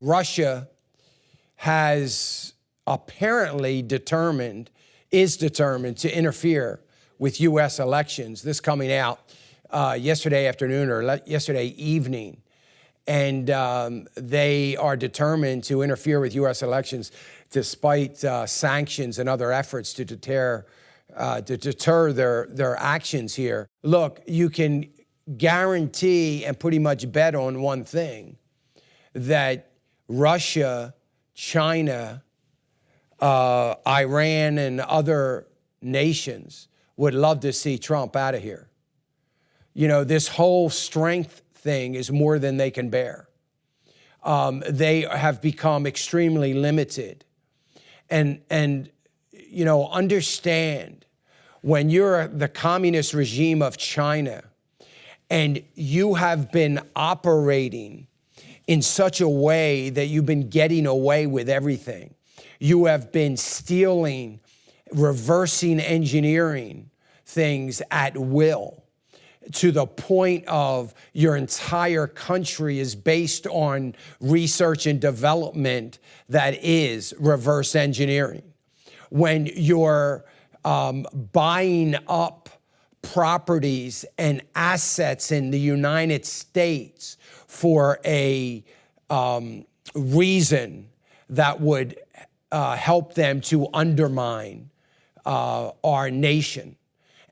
Russia has apparently is determined to interfere with U.S. elections. This coming out yesterday afternoon or yesterday evening. And they are determined to interfere with U.S. elections despite sanctions and other efforts to deter their actions here. Look, you can guarantee and pretty much bet on one thing, that Russia, China, Iran, and other nations would love to see Trump out of here. You know, this whole strength thing is more than they can bear. They have become extremely limited. And you know, understand, when you're the communist regime of China and you have been operating in such a way that you've been getting away with everything, you have been stealing, reversing engineering things at will, to the point of your entire country is based on research and development that is reverse engineering. When you're buying up properties and assets in the United States for a reason that would help them to undermine our nation.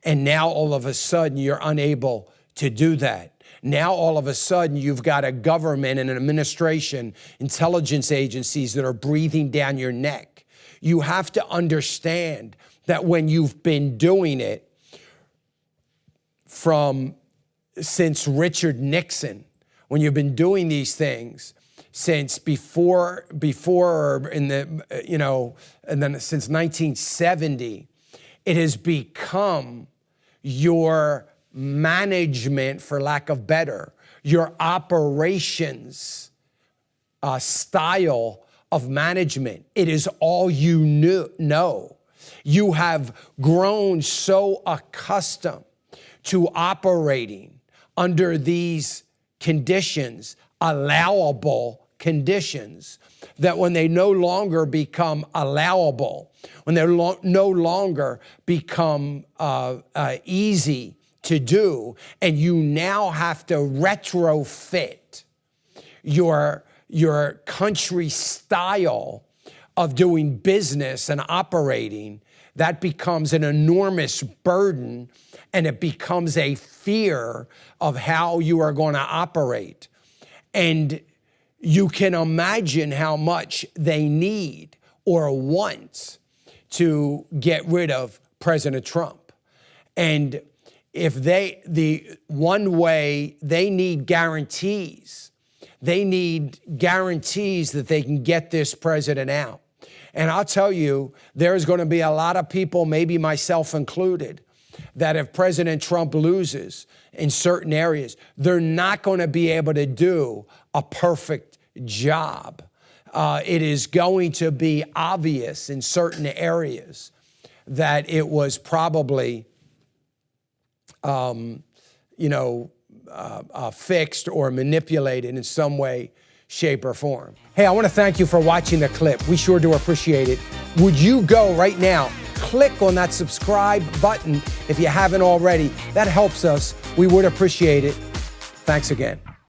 And now all of a sudden you're unable to do that. Now all of a sudden you've got a government and an administration, intelligence agencies that are breathing down your neck. You have to understand that when you've been doing it since Richard Nixon, when you've been doing these things since before in the, you know, and then since 1970, it has become your management, for lack of better, your operations style of management. It is all you know. You have grown so accustomed to operating under these conditions, allowable conditions, that when they no longer become allowable, when they no longer become easy to do, and you now have to retrofit your country style of doing business and operating, that becomes an enormous burden, and it becomes a fear of how you are going to operate. And you can imagine how much they need or want to get rid of President Trump. And if the one way they need guarantees, that they can get this president out. And I'll tell you, there's going to be a lot of people, maybe myself included, that if President Trump loses in certain areas, they're not going to be able to do a perfect job. It is going to be obvious in certain areas that it was probably, fixed or manipulated in some way, shape, or form. Hey, I want to thank you for watching the clip. We sure do appreciate it. Would you go right now, click on that subscribe button if you haven't already? That helps us. We would appreciate it. Thanks again.